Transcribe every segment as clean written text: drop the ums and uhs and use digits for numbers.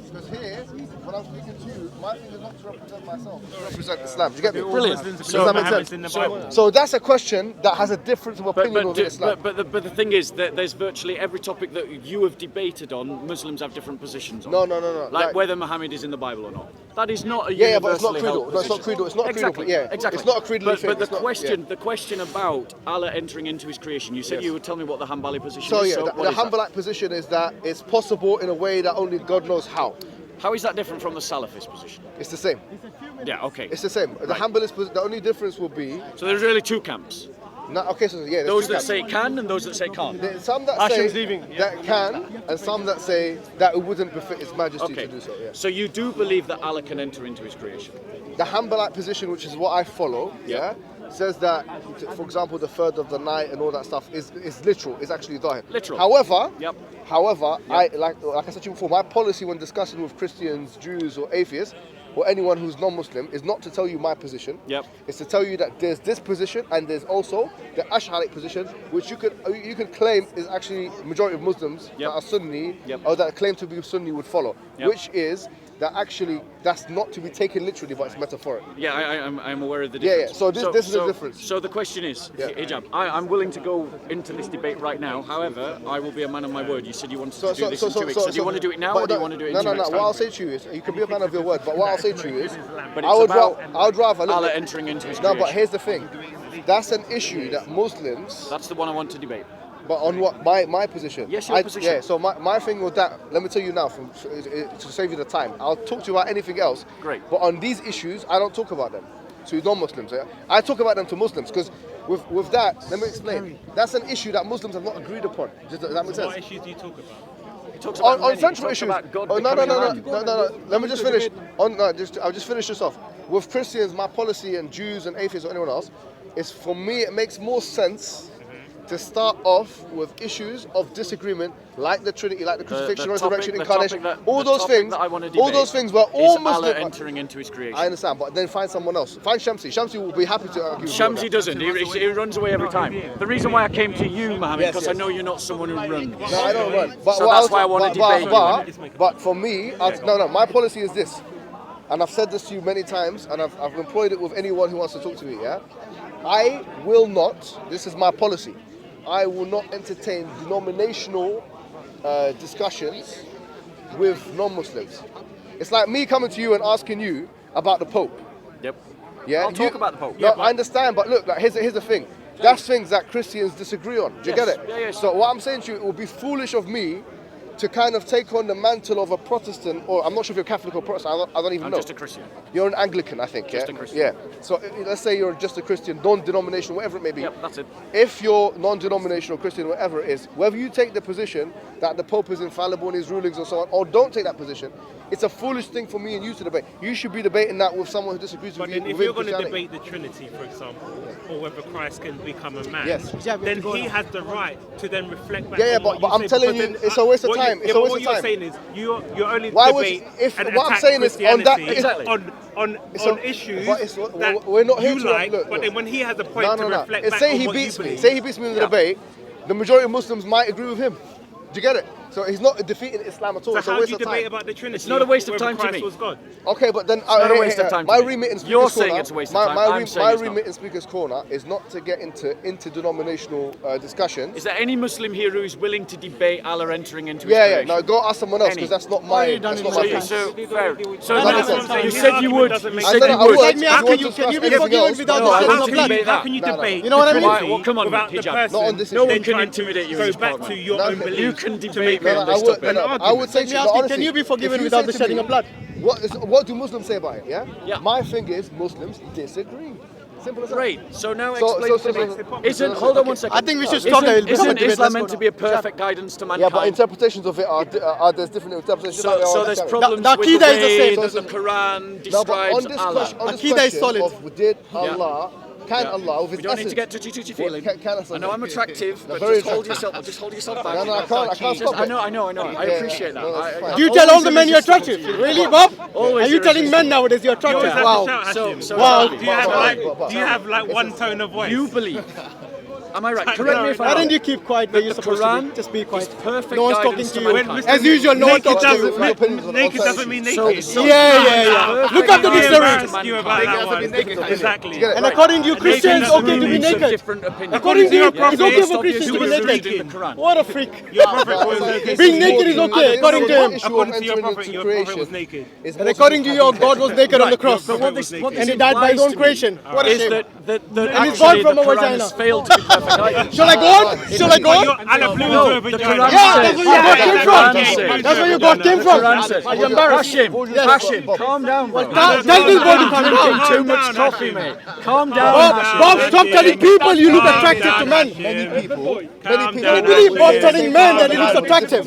Because here, when I'm speaking to you, my thing is not to represent myself, it's to represent Islam. Do you get me? Brilliant. Does that make sense? So that's a question that has a difference of opinion with Islam. But the thing is that there's virtually every topic that you have debated on, Muslims have different positions on. No. Like whether Muhammad is in the Bible or not. That is not a but it's not universally creedal. held No, it's not position. creedal. It's not Exactly. creedal. Yeah, exactly. It's not a creedal thing. But the question about Allah entering into His creation, you said you would tell me what the Hanbali position is. So the Hanbali position is that it's possible in a way that only God knows how. How is that different from the Salafist position? It's the same. Yeah, okay. It's the same. The Hanbalis, the only difference will be. So there's really two camps. Those that say can and those that say can't. Some that say that can, and some that say that it wouldn't befit His Majesty to do so. Yeah. So you do believe that Allah can enter into His creation? The Hanbalite position, which is what I follow, says that, for example, the third of the night and all that stuff is literal. It's actually zahir. Literal. However, I like I said to you before, my policy when discussing with Christians, Jews, or atheists, or anyone who's non-Muslim, is not to tell you my position. It's to tell you that there's this position and there's also the Ash'ari position, which you could claim is actually majority of Muslims that are Sunni or that claim to be Sunni would follow, which is that actually that's not to be taken literally, but it's metaphorical. Yeah, I'm aware of the difference. So this is the difference. So the question is, hijab. I'm willing to go into this debate right now. However, I will be a man of my word. You said you wanted to do this in 2 weeks. So do you want to do it now, or do you want to do it in 2 weeks' time? What I'll say to you is, you can be a man of your word, but what I'll say to you is, but I would rather Allah entering into His creation. No, but here's the thing. That's an issue that Muslims. That's the one I want to debate. But on what my position? Yes, your position. Yeah. So my thing with that, let me tell you now, to save you the time. I'll talk to you about anything else. Great. But on these issues, I don't talk about them to non-Muslims. Yeah? I talk about them to Muslims because with that, let me explain. That's an issue that Muslims have not agreed upon. Does that make sense? What issues do you talk about? He talks about on central issues. No. Let me just finish. I'll just finish this off. With Christians, my policy, and Jews and atheists or anyone else, is for me it makes more sense to start off with issues of disagreement, like the Trinity, like the crucifixion, resurrection, incarnation, all those things where all Muslims entering into His creation. I understand, but then find someone else. Find Shamsi. Shamsi will be happy to argue. Shamsi doesn't. He runs away every time. The reason why I came to you, Mohammed, because I know you're not someone who runs. No, I don't run. But so that's why I want to debate you. But for me, my policy is this, and I've said this to you many times, and I've employed it with anyone who wants to talk to me. Yeah, I will not. This is my policy. I will not entertain denominational discussions with non-Muslims. It's like me coming to you and asking you about the Pope. Yep. Yeah. I'll talk about the Pope. No, I understand, but look, here's the thing. That's things that Christians disagree on. Do you get it? Yeah. So what I'm saying to you, it would be foolish of me to kind of take on the mantle of a Protestant, or I'm not sure if you're Catholic or Protestant, I don't even know. I'm just a Christian. You're an Anglican, I think, Just a Christian. Yeah. So let's say you're just a Christian, non-denominational, whatever it may be. Yep, that's it. If you're non-denominational Christian, whatever it is, whether you take the position that the Pope is infallible in his rulings and so on, or don't take that position, it's a foolish thing for me and you to debate. You should be debating that with someone who disagrees with you. But then if you're going to debate the Trinity, for example, or whether Christ can become a man, then he has the right to then reflect back on what but you I'm say, telling because you, it's a waste of time. It's a waste of time. What you're saying is you're only Why would debate if and what I'm attack saying is on that Christianity on issues that we're not here you to like, look. but then when he has a point to reflect back say on he what you beats me. believe. Say he beats me in the debate. The majority of Muslims might agree with him. Do you get it? So he's not defeating Islam at all. So it's a how waste do you of debate time. about the Trinity? It's not a waste of whether time to Christ me. was God. Okay, but then not a waste of time my to me. remit in You're Speaker's saying Corner, it's a waste of time. I'm saying my it's remit not. in Speaker's Corner is not to get into interdenominational discussions. Is there any Muslim here who is willing to debate Allah entering into His creation? No, go ask someone else because that's not my. That's not my thing. So fair. you said you would. You said said you you would. would. Can you be forgiven without the shedding of blood? How can you debate? You know what I mean? Well, come on, without the hijab. person Not on this No issue. one can intimidate you in Go this back parliament. to your own belief. You can debate me No, on this topic. I would say to you, honestly, Can you be forgiven if you without say the to shedding me, of blood? What do Muslims say about it? Yeah. My thing is Muslims disagree. Simple as that. Great. So now So- explain so- to me. Isn't hold on one second. I think we should stop there. Isn't Islam meant to be a perfect guidance to Yeah, mankind? but interpretations of it are there's different interpretations. So there's problems The with the Aqidah is the way same. that the Quran No, but describes on this Allah. question, Aqidah is solid. of did Allah, can Allah, with We his don't need to essence- get to touchy feeling. Can I know I'm attractive, but very just hold yourself back. No, I can't stop I it. know. I appreciate that. no, that's fine. Do you tell all the men you're attractive? Really, Bob? Always Are you telling men nowadays you're attractive? You always have to Wow. shout at him. So Wow. Do you have like one tone of voice? you believe Am I right? Correct me if I'm Why wrong. don't you keep quiet where you're supposed to be? Quran Just be quiet. is perfect No one's talking guidance to to you. mankind. As usual, no one talks to you. Naked doesn't mean naked. Yeah. Look at the I dictionary. embarrassed you about that one. Exactly. And according to you, Christians, it's okay to be naked. Different opinions. According to you, Your it's okay for prophet Christians to be was naked. reading the Quran. What a freak. Your prophet was Being naked is okay, according to him. According to your prophet was naked. And according to you, God was naked on the cross. But what this And he died by his own creation. What a is shame. that And he's born actually from the a Quran vagina. has failed to be perfect guidance. Shall I go on? Shall I go on? And a blue No, to a the vagina. Quran Yeah, says. that's where your God came from. Quran That's where your God came from. Quran says. I'm embarrassed. Hashim, calm down, bro. Tell this boy to calm Drinking down. too much coffee, mate. Calm down. Bob, stop telling people you look attractive to men. Many people. I believe Bob telling men that he looks attractive.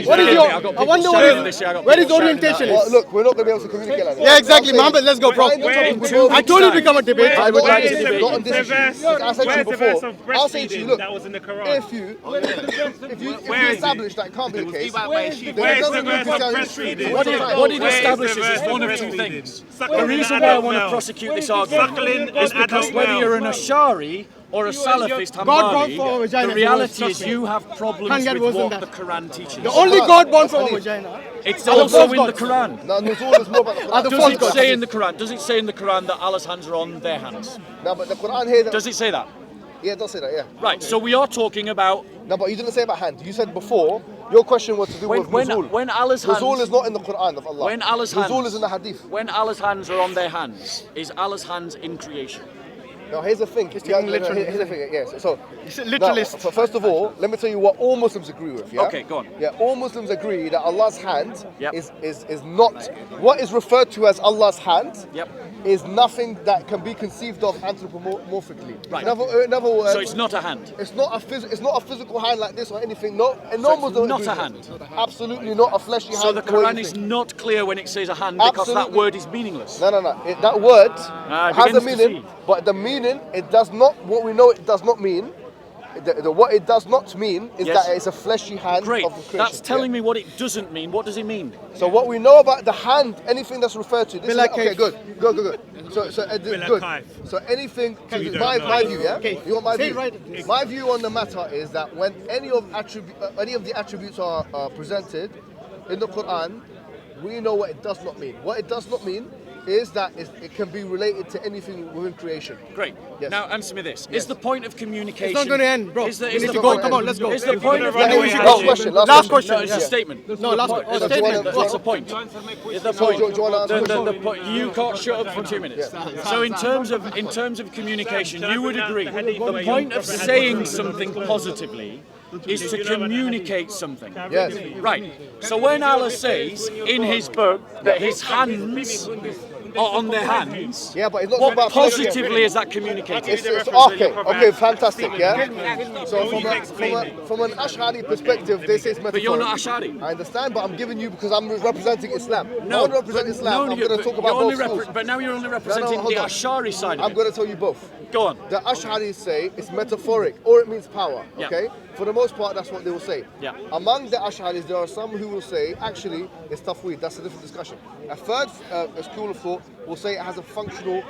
What is your? I wonder where his orientation Well, is. look, we're not going to be able to communicate like that. Yeah, exactly, Mohammed. Let's go, bro. Find the topic In 2 before- I told you to become a debate. I would like to Where's debate. Not on this issue. verse? I said to you Where's the verse before. of I'll say to you, breastfeeding look, that was in the Quran? if you Where is establish that can't be the case, Where's the then it verse doesn't of mean Christianity is true. breastfeeding? What it Where's the establishes verse is one of of two breastfeeding? things. Suckling The an reason why I adult want to male. prosecute this Suckling argument an is because adult whether male. you're an Ash'ari or a Salafist God brought Hanbali, for a vagina, the so reality trust is me. you have Can't problems get with worse than what that. the Quran teaches. The only God born from a vagina. It's Are the also false in the gods. Quran. No, Nuzul is more about the Quran. the Does false it gods. say in the Quran? Does it say in the Quran that Allah's hands are on their hands? No, but the Quran here, Does it say that? yeah, it does say that, yeah. Right. So we are talking about No, but you didn't say about hand. You said before, your question was to do with Nuzul. when Allah's hands. Nuzul is not in the Quran of Allah. When Allah's Nuzul hands. is in the Hadith. When Allah's hands are on their hands, is Allah's hands in creation? Now, here's the thing. Here's the thing. Yes. So, He's a literalist. now, first of all, let me tell you what all Muslims agree with. Yeah. Okay, go on. Yeah, all Muslims agree that Allah's hand Yep. is not what is referred to as Allah's hand. Yep. Is nothing that can be conceived of anthropomorphically. Right. In other words, So it's not a hand. It's not a physical hand like this or anything. No, and So no it's Muslim not agrees a with hand. this. Absolutely not a fleshy hand. So the the way Quran you is think. not clear when it says a hand because that Absolutely. word is meaningless. No. That word it has a begins to meaning, see. but the meaning it does not. What we know it does not mean. What it does not mean is Yes. that it's a fleshy hand Great. of the creation. That's telling me what it doesn't mean. What does it mean? So what we know about the hand, anything that's referred to, this is, Bila okay, kaif. good. So Bila good. kaif. So anything, We don't my know. view, yeah. Okay. You want my Say view? it right. My view on the matter is that when any of the attributes are presented in the Quran, we know what it does not mean. What it does not mean is that it can be related to anything within creation. Great. Yes. Now answer me this: Yes. Is the point of communication? It's not going to end, bro. Is the, We is need the to go. point? Come on, let's go. Is the point of Run away, communication? Last question. Last question. No, it's a Yeah. statement. No, last Point- question. it's a Statement. statement. What's the point? Is the So, point? do you want to answer the The question? point. You can't shut up for 2 minutes. So in terms of communication, you would agree the point of saying something positively is to communicate something. Yes. Right. So when Allah says in His book that His hands are on their hands, Yeah, but it's not what about positively is that communicated? It's okay, fantastic, yeah. So from an Ash'ari perspective, they say it's metaphorical. But you're not Ash'ari. I understand, but I'm giving you because I'm representing Islam. I No, want to represent Islam. I'm going to talk about both schools. but now you're only representing hold the on. Ash'ari side of I'm it. going to tell you both. Go on. The Ash'aris say it's metaphoric or it means power. Yeah. Okay. For the most part, that's what they will say. Yeah. Among the Ash'aris, there are some who will say actually it's tafweed. That's a different discussion. A third school of thought will say it has a functional.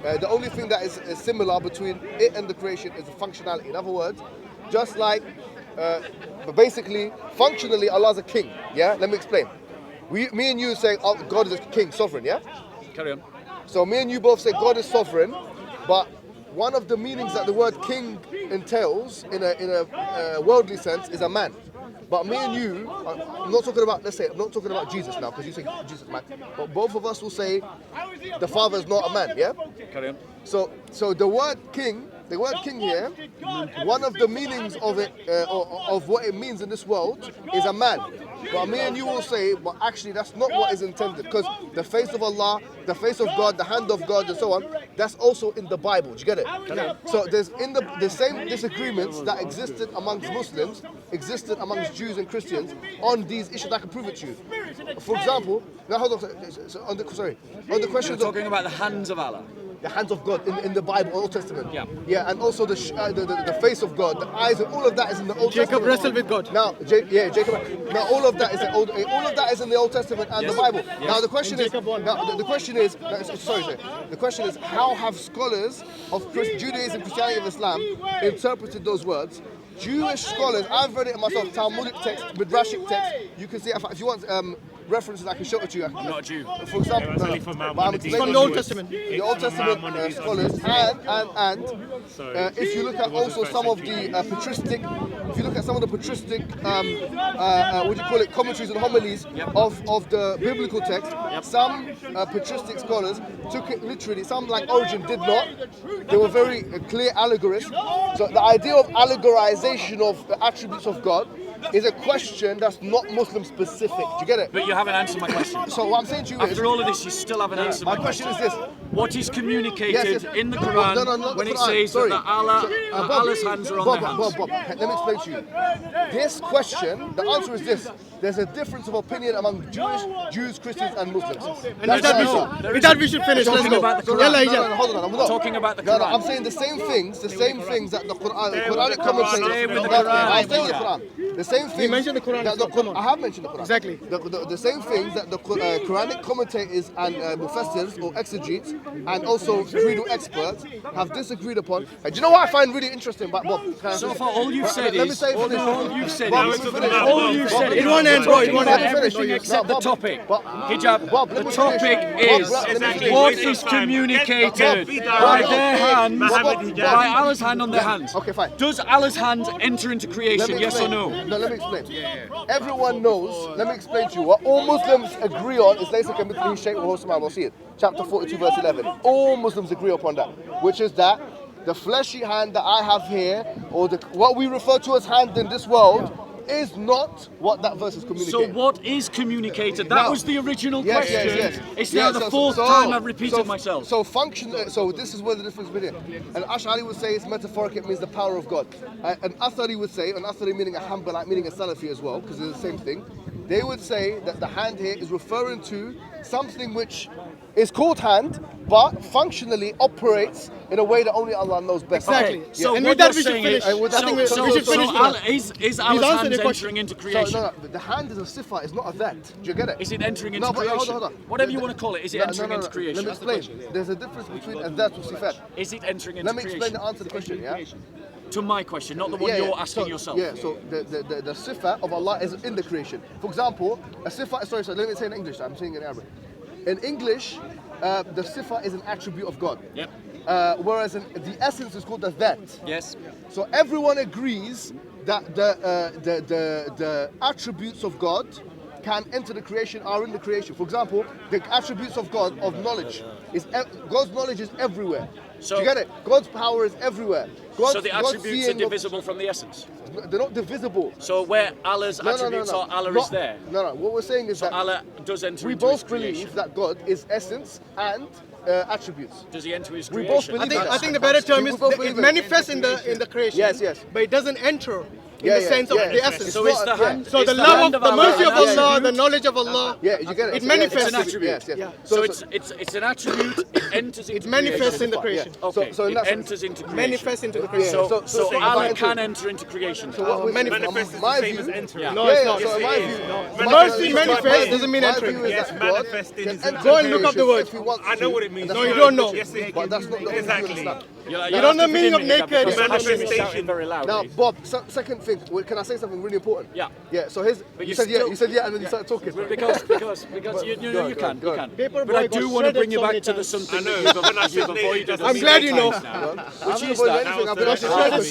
The only thing that is similar between it and the creation is the functionality. In other words, just like, but basically, functionally, Allah's a king. Yeah. Let me explain. Me and you say God is a king, sovereign. Yeah. Carry on. So me and you both say God is sovereign, but one of the meanings that the word king entails in a worldly sense is a man. But me and you, I'm not talking about, let's say, I'm not talking about Jesus now, because you say Jesus man. But both of us will say the Father is not a man, yeah? Carry on. So the word king here, one of the meanings of it, of what it means in this world is a man. But me and you will say, but actually that's not what is intended, because the face of Allah, the face of God, the hand of God, and so on, that's also in the Bible. Do you get it? So there's the same disagreements that existed amongst Muslims, existed amongst Jews and Christians on these issues. I can prove it to you. For example, now hold on. So on the questions You're of talking about the hands of Allah. the hands of God in the Bible, Old Testament. Yeah. And also the face of God, the eyes, and all of that is in the Old Jacob Testament. wrestled with God. Now, Jacob. Now, all of that is all of that is in the Old Testament and the Bible. Now the question is, the question is, how have scholars of Judaism, Christianity, and Islam interpreted those words? Jewish scholars, I've read it myself, Talmudic text, Midrashic text. You can see if you want references, I can show it to you. I'm not a Jew. For example, from the Old Testament. The Old Testament scholars, and if you look at also some of the patristic, if you look at some of the patristic, what do you call it, commentaries and homilies of the biblical text, some patristic scholars took it literally. Some, like Origen, did not. They were very clear allegorists. So the idea of allegorization of the attributes of God is a question that's not Muslim specific. Do you get it? But you haven't answered my question. So what I'm saying to you is, after all of this, you still haven't answered my question. My question is this: what is communicated in the Quran when it says that Allah's hands are on their hands? Bob, let me explain to you. This question, the answer is this: there's a difference of opinion among Jews, Christians, and Muslims. And with that we should finish. Let's go. Hold on. I'm not talking about the Quran. No, I'm saying the same things that the Quranic commentators. I'll stay with the Quran. The same thing. You mentioned the Quran. I have mentioned the Quran. Exactly. The same things that the Quranic commentators and mufassirs or exegetes and also creedal experts have disagreed upon. And do you know what I find really interesting about Bob? So far, all you've said let me is. say All you've said Bob, is. All you've said is. It won't end, bro. It won't end. Everything except the topic. Hijab. The topic is what is communicated by their hands, by Allah's hand on their hands. Okay, fine. Does Allah's hand enter into creation? Yes or no? No, let me explain. Everyone knows. Let me explain to you what all Muslims agree on is laysa kamithlihi shay'un wa huwa as-sami'ul basir. Chapter 42, verse 11. All Muslims agree upon that, which is that the fleshy hand that I have here, or what we refer to as hand in this world, is not what that verse is communicating. So what is communicated? That was the original question. Yes. It's now the fourth time I've repeated myself. So this is where the difference between it. An Ash'ari would say it's metaphoric, it means the power of God. An Athari would say, an Athari meaning a Hanbali, meaning a Salafi as well, because it's the same thing. They would say that the hand here is referring to something which is called hand, but functionally operates in a way that only Allah knows best. Exactly. Okay. So and what with that you're saying is, we should finish. Is Allah's hand entering into creation? No, the hand is a sifa, it's not a that. Do you get it? Is it entering into creation? Hold on. Whatever you want to call it, is it entering into creation? Let me explain. There's a difference between a that and sifat. Is it entering into creation? Let me explain the answer to the question, yeah? To my question, not the one you're asking yourself. Yeah, so the sifa of Allah is in the creation. For example, a sifa, sorry, let me say in English, I'm saying in Arabic. In English, the sifa is an attribute of God. Yep. Whereas the essence is called the that. Yes. So everyone agrees that the attributes of God can enter the creation, are in the creation. For example, the attributes of God, of knowledge, God's knowledge is everywhere. So, do you get it? God's power is everywhere. So the attributes are divisible from the essence? They're not divisible. So where Allah's attributes are, Allah is there? No. What we're saying is that Allah does enter we into both his creation. believe that God is essence and attributes. Does he enter his We creation? both believe I think the better term is it manifests in the creation. Yes. But it doesn't enter in the sense of the essence. So it's the hand. So the love of the mercy of Allah, the knowledge of Allah. Yeah, you get it. It manifests. It's an attribute. Yes. So it's an attribute. It enters into. It manifests in the creation. Okay. So it enters into creation. Manifests into the creation. So Allah can enter into creation. So manifest is the same as entering. No, it's not. So in my view, Mercy manifests doesn't mean entering. Yes, manifesting is Go and look up the word. I know what it means. No, you don't know. Yes, But that's not the only exactly. thing. You don't know the meaning of naked. Manifestation. Very loud. Now, Bob, second thing, can I say something really important? Yeah. Yeah, so you said yeah, and then you started talking. Because you can. But I do want to bring you back to the something that you've avoided. I'm glad you know. Which is that.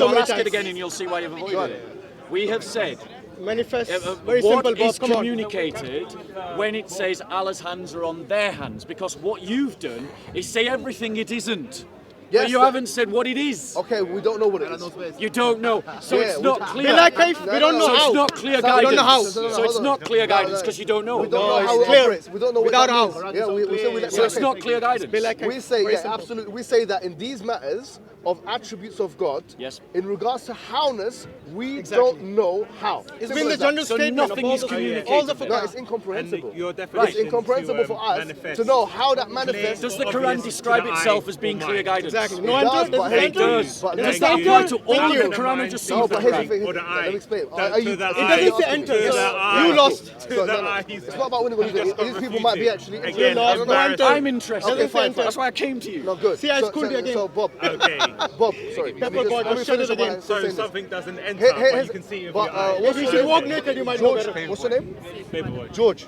I'll ask it again and you'll see why you've avoided it. We have said manifest. Very simple, what Bob. is communicated when it says Allah's hands are on their hands? Because what you've done is say everything it isn't. Yes, but you haven't said what it is. Okay, we don't know what it is. You don't know. So it's not clear. We don't know so how. it's not clear guidance. We don't know how. So it's not clear guidance because you don't know. We don't know how it operates. We don't know without what how. Yeah, we say So it's not clear guidance. We say absolutely. We say that in these matters of attributes of God, yes, in regards to howness, we don't know how. It's been the general statement. Nothing is communicated. No, it's incomprehensible. Right. It's incomprehensible for us to know how that manifests. Does the Quran describe itself as being clear guidance? Exactly. No answer? Does It does. Does that apply to all of the Quran or just some of the Quran? Or the eye. Let me explain. To the It eye. doesn't say enter. To the eye. You lost. To the eye. It's not about winning or losing. These people might be actually Again, I don't know. embarrassing. I'm interested. Okay, fine. That's why I came to you. No, good. See, I schooled you again. So Bob, Okay. Bob, sorry. Pepper God, let me shut it finish what again. I'm So saying. something doesn't enter, Here- but here's- you can see it with but, your eye. what's If you your should name? walk naked, you might know George. better. What's your name? Paperboy. George.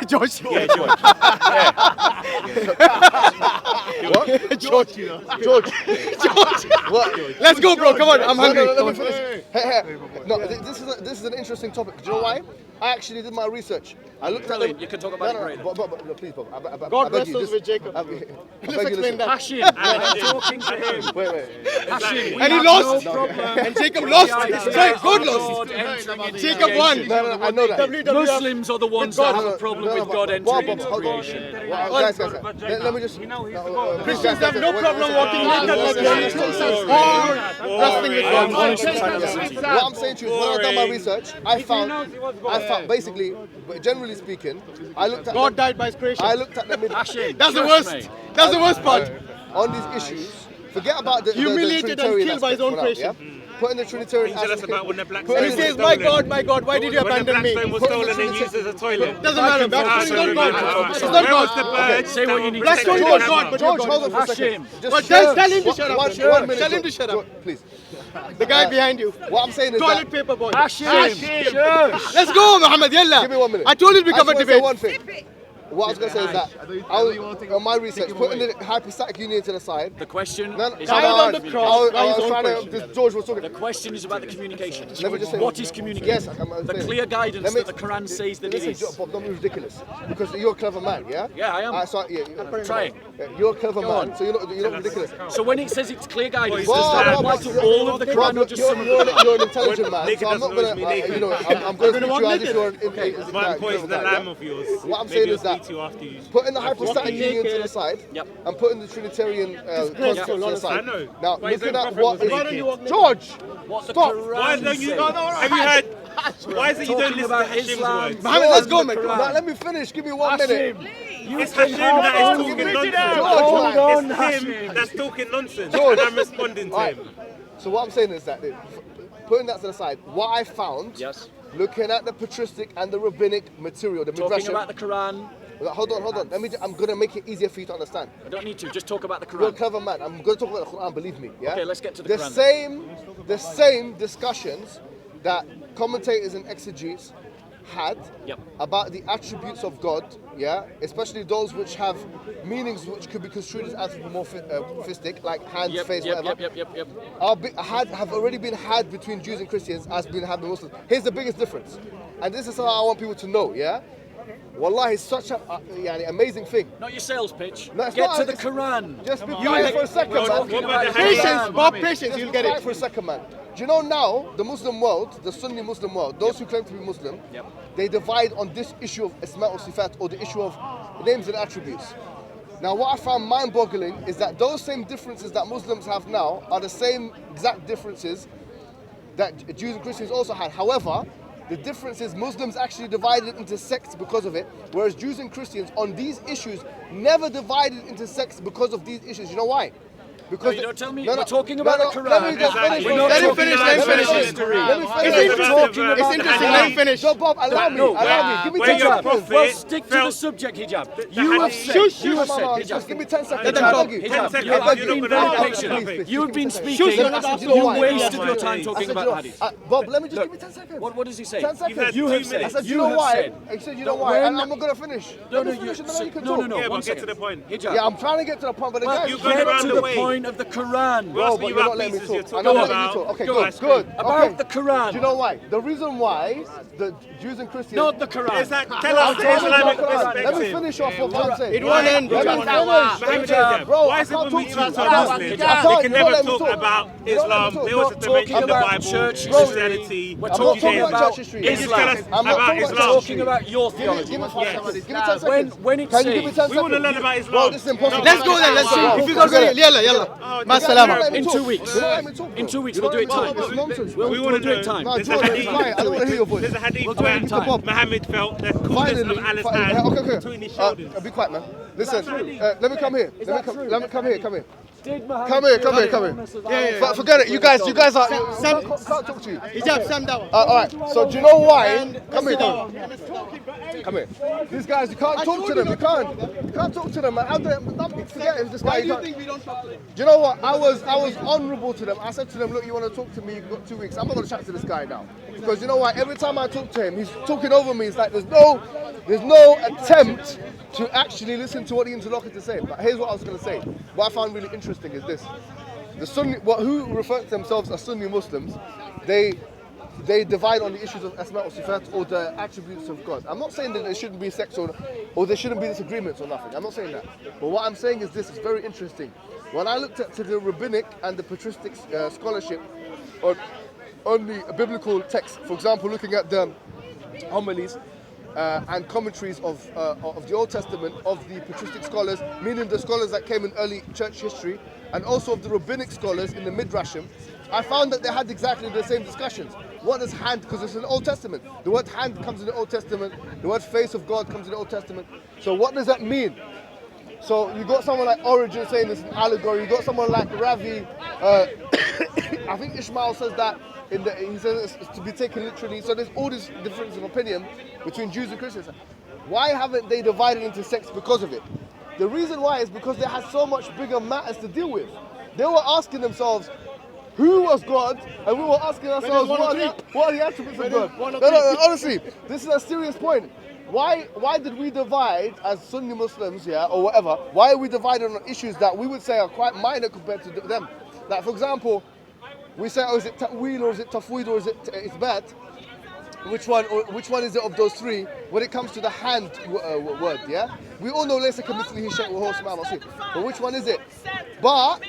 George. Yeah, George. What? George. George. What? Let's go, bro. Come on. I'm hungry. No, let me finish. Hey. No, this is an interesting topic. Do you know why? I actually did my research. I looked at Brilliant. them. You can talk about it great. Bob, no, please, Bob. I God beg you, wrestles with Jacob. I beg Let's you, explain listen. that. Hashim, I'm talking to him. Wait. Hashim, we And he have lost. no problem. And Jacob lost. Sorry, God lost. God entering into Jacob won. creation. No, I know that. WWF. Muslims are the ones that have a problem with God entering into hold on. creation. Guys. Let me just. Christians have no problem walking naked like this. Or wrestling with I'm God. honestly trying to listen to you. What I'm saying to you is, when I done my research, I found basically, generally speaking, I looked at God died by his creation. I looked at the middle. Hashim, That's the trust worst. me. That's the worst part. On these issues. Forget about the Humiliated and Trinitarian killed by his own aspect for now, creation. yeah? Putting the Trinitarian Jealous aspect. about when the black Put And he in says, stone my God, why did you when the abandon black me? stone was Put in stolen the and used as a toilet. Doesn't matter. Black stone is not God. It's not Where was the God. bird? Say what you need to Black say. stone is George, not God, but George, you're hold on God. for a second. Hashim. Just But tell him to shut up. One minute. Tell him to shut up. George, please. The guy behind you. What I'm saying is Toilet that. paper boy. Hashim, shush. Let's go, Muhammad. Yalla. Give me 1 minute. I told you to become a I just wanna say debate. one thing. What I was going to say is that I was, on my research, putting the hypostatic union to the side. The question No, is come Died about on the on. cross. I was His own trying question. to. George was talking. the question is about the communication. Let me just say What is communication? Yes, I'm the saying. clear guidance Let me- that the Quran says that it listen, is. Bob, don't be ridiculous. Because you're a clever man, yeah? Yeah, I am. Trying. You're a clever man, so you're not ridiculous. So when it says it's clear guidance, Boy, does that Bob, apply to all of the Quran or just some of the Quran? You're an intelligent man, Naked so I'm not doesn't gonna, always mean naked. I'm going to speak to you as if naked. you're an One poison the lamb of yours. What I'm Maybe saying he'll is that speak to you after you. putting the hypostatic Walking union to naked. the side Yep. and putting the Trinitarian concept to the side. I know. Now, Why is looking it at what preferable is naked? you walk naked? George, What the Stop. Quran Why don't you? says. Have you heard? Why is it you don't Talking listen about to Hashim's Islam. words? Muhammad, let's go, man. now let me finish. Give me 1 minute. It's Hashim that is talking nonsense. Hold on, It's Hashim. him that's talking nonsense, George. and I'm responding to Alright. him. So what I'm saying is that putting that to the side, what I found, Yes. looking at the patristic and the rabbinic material, the Talking midrashim. about the Quran. Hold on. I'm gonna make it easier for you to understand. I don't need to. Just talk about the You're a Quran. clever man. I'm gonna talk about the Quran. Believe me. Yeah. Okay, let's get to the the Quran. the same discussions that commentators and exegetes had Yep. about the attributes of God, yeah, especially those which have meanings which could be construed as anthropomorphistic, like hands, face, whatever. Yep. Have already been had between Jews and Christians as been had with Muslims. Here's the biggest difference, and this is something I want people to know, yeah. Wallahi, it's such an amazing thing. Not your sales pitch. No, it's Get not, to the it's- Quran. Just be quiet for a second, man. What about the Patience, Hadith? Bob, patience. Just You'll be get quiet it. for a second, man. Do you know now the Muslim world, the Sunni Muslim world, those who claim to be Muslim, Yep. they divide on this issue of Isma or Sifat, or the issue of names and attributes. Now, what I found mind-boggling is that those same differences that Muslims have now are the same exact differences that Jews and Christians also had. However, the difference is Muslims actually divided into sects because of it, whereas Jews and Christians on these issues never divided into sects because of these issues. You know why? Because you don't tell me. We're talking about the Quran. Let me just finish. We're not Let him talking finish, about let him finish. history. Let me finish. We're talking It's about It's interesting. the Let him Hadith. finish. So Bob, allow me. Give me where 10 your seconds. prophet Well, stick to the felt- subject, hijab. the You have Hadith- said, you have Come said, on, hijab. just give me 10 seconds. Let them I talk. beg you. 10 Hijab, seconds. you have You're been not very gonna patient. please, You have been Shush, speaking. you're not asking You why. wasted Why, your time please? talking I said, about you know, hadith. Bob, let me just Look, give me 10 seconds. What does he say? 10 seconds. You two have said. minutes. I said, You you know have why? said. I said, you that know why? when- And I'm not going to finish. Let me finish and then you can no, talk. no, Yeah, one but get to second. the point. Hijab. Yeah, I'm trying to get to the point, but the guy... you Get going around to the the way. point of the Quran. We're No, asking but you you're about not letting me pieces. talk. You're I'm talking not letting you about. talk. Okay, Go good, on, good. About Okay. the Quran. Do you know why? The reason why the Jews and Christians... Not the Quran. Is that, tell us the Let me Islamic talk about it. Let me perspective. finish off what I'm saying. It won't end, bro. Let me Mohammed finish. Hijab. Bro, Why I is it can't when we talk talk to to you. a I Muslim, can't. they I can can't. never Let me talk talk. about Don't let me Islam? talk. They always have to mention the about Bible, church Christianity, We're I'm not talking talking about about church history. Can you Islam. tell us I'm not about talking about Islam? Talking about your theology. Give me 5 seconds. Give me 10 When seconds. it Can you give me says 10 We want to seconds? learn about Islam. Bro, this is impossible. Let's go then. Let's see. If he's not going to, yalla. Masalama. In 2 weeks. In 2 weeks, we'll do it time. We'll do it time. There's a hadith. I don't want to hear your voice. There's a hadith We'll do it in where time. Muhammad felt the coolness of Allah's hand between his shoulders. Be quiet, man. Listen, let me come here. Let me come here. Come here. Did Come here. But forget it. You guys are. Can't talk to you. Hijab, Sam Dawa. All right. So do you know why? Come here. Come here. These guys, you can't talk to them. You can't talk to them. Man. How do they forget it? This guy. Why do you think we don't talk to them? Do you know what? I was honourable to them. I said to them, look, you want to talk to me? You've got 2 weeks. I'm not going to chat to this guy now. Because you know what? Every time I talk to him, he's talking over me. It's like there's no attempt to actually listen to what the interlocutor is saying. But here's what I was going to say. What I found really interesting is this. The Sunni, who refer to themselves as Sunni Muslims, they divide on the issues of Asma or Sifat or the attributes of God. I'm not saying that there shouldn't be sex or there shouldn't be disagreements or nothing. I'm not saying that. But what I'm saying is this is very interesting. When I looked at the rabbinic and the patristic scholarship on the biblical text, for example, looking at the homilies and commentaries of the Old Testament of the patristic scholars, meaning the scholars that came in early church history, and also of the rabbinic scholars in the Midrashim, I found that they had exactly the same discussions. What is hand? Because it's in the Old Testament. The word hand comes in the Old Testament. The word face of God comes in the Old Testament. So what does that mean? So you got someone like Origen saying it's an allegory. You got someone like Ravi. I think Ishmael says that. He says it's to be taken literally. So there's all this difference of opinion between Jews and Christians. Why haven't they divided into sects because of it? The reason why is because they had so much bigger matters to deal with. They were asking themselves, who was God? And we were asking ourselves, what are the attributes of God? No, honestly, this is a serious point. Why did we divide as Sunni Muslims, or whatever? Why are we divided on issues that we would say are quite minor compared to them? Like, for example, we say, is it ta'wil or is it tafwid or is it ithbat? Which one is it of those three when it comes to the hand word, yeah? We all know laysa kamithlihi shay'un wa huwa as-sami'ul basir. But which one is it? But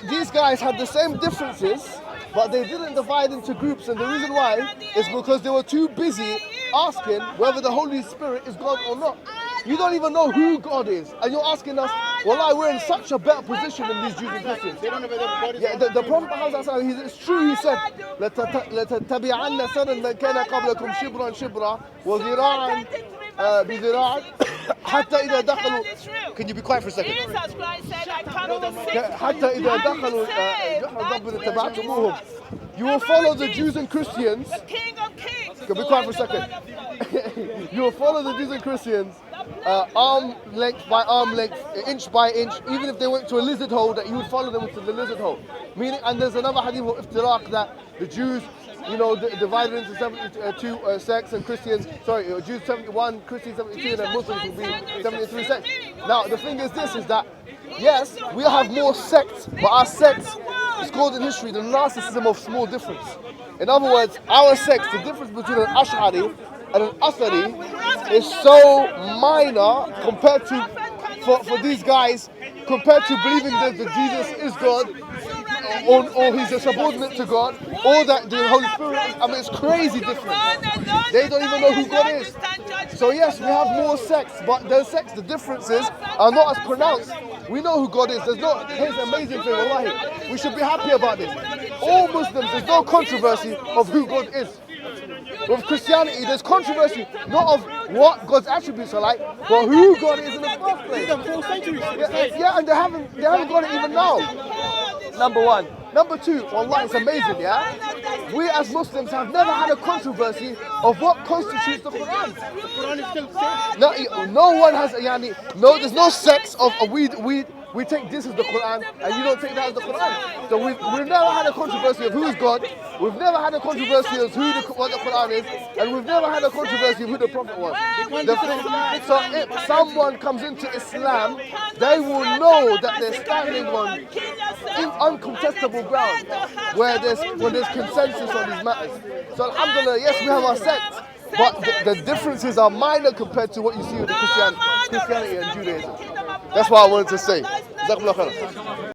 these guys had the same differences, but they didn't divide into groups, and the reason why is because they were too busy asking whether the Holy Spirit is God or not. You don't even know who God is, and you're asking us, well, we're in such a better position than these Jews and Christians. They don't know whether Yeah, the Prophet Muhammad, it's true, he said, لَتَتَّبِعَنَّ سَنًا مَنْ كَانَ قَبْلَكُمْ شِبْرًا شِبْرًا وَذِرَاعًا بِذِرَاعٍ حَتَّى إِذَا دَخَلُوا. Can you be quiet for a second? Jesus Christ said, I come to حَتَّى إِذَا دَخَلُوا you will follow the Jews and Christians. King of Kings. Can be quiet for a second. You will follow the Jews and Christians arm length by arm length, inch by inch. Even if they went to a lizard hole, that you would follow them to the lizard hole. Meaning, and there's another hadith of iftiraq that the Jews, divided into 72 sects, and Christians, Jews 71, Christians 72, and Muslims will be 73 sects. Now, the thing is this, is that, yes, we have more sects, but our sects is called in history the narcissism of small difference. In other words, our sects, the difference between an Ash'ari and an Athari is so minor compared to, for these guys, compared to believing that Jesus is God, or he's a subordinate to God, or that the Holy Spirit is, it's crazy different. They don't even know who God is. So yes, we have more sects, but the differences are not as pronounced. We know who God is. Here's the amazing thing, wallahi. We should be happy about this. All Muslims, there's no controversy of who God is. With Christianity, there's controversy not of what God's attributes are like, but who God is in the first place. Yeah, and they haven't got it even now. Number one. Number two, wallah, it's amazing, yeah? We as Muslims have never had a controversy of what constitutes the Quran. The Quran is still safe. No one has, there's no sects of we take this as the Quran and you don't take that as the Quran. So we've never had a controversy of who is God, we've never had a controversy of what the Quran is, and we've never had a controversy of who the Prophet was. So if someone comes into Islam, they will know that they're standing on uncontestable ground where there's consensus on these matters. So alhamdulillah, yes, we have our sects, but the differences are minor compared to what you see with the Christianity and Judaism. That's what I wanted to say. Jazakumullah khairan.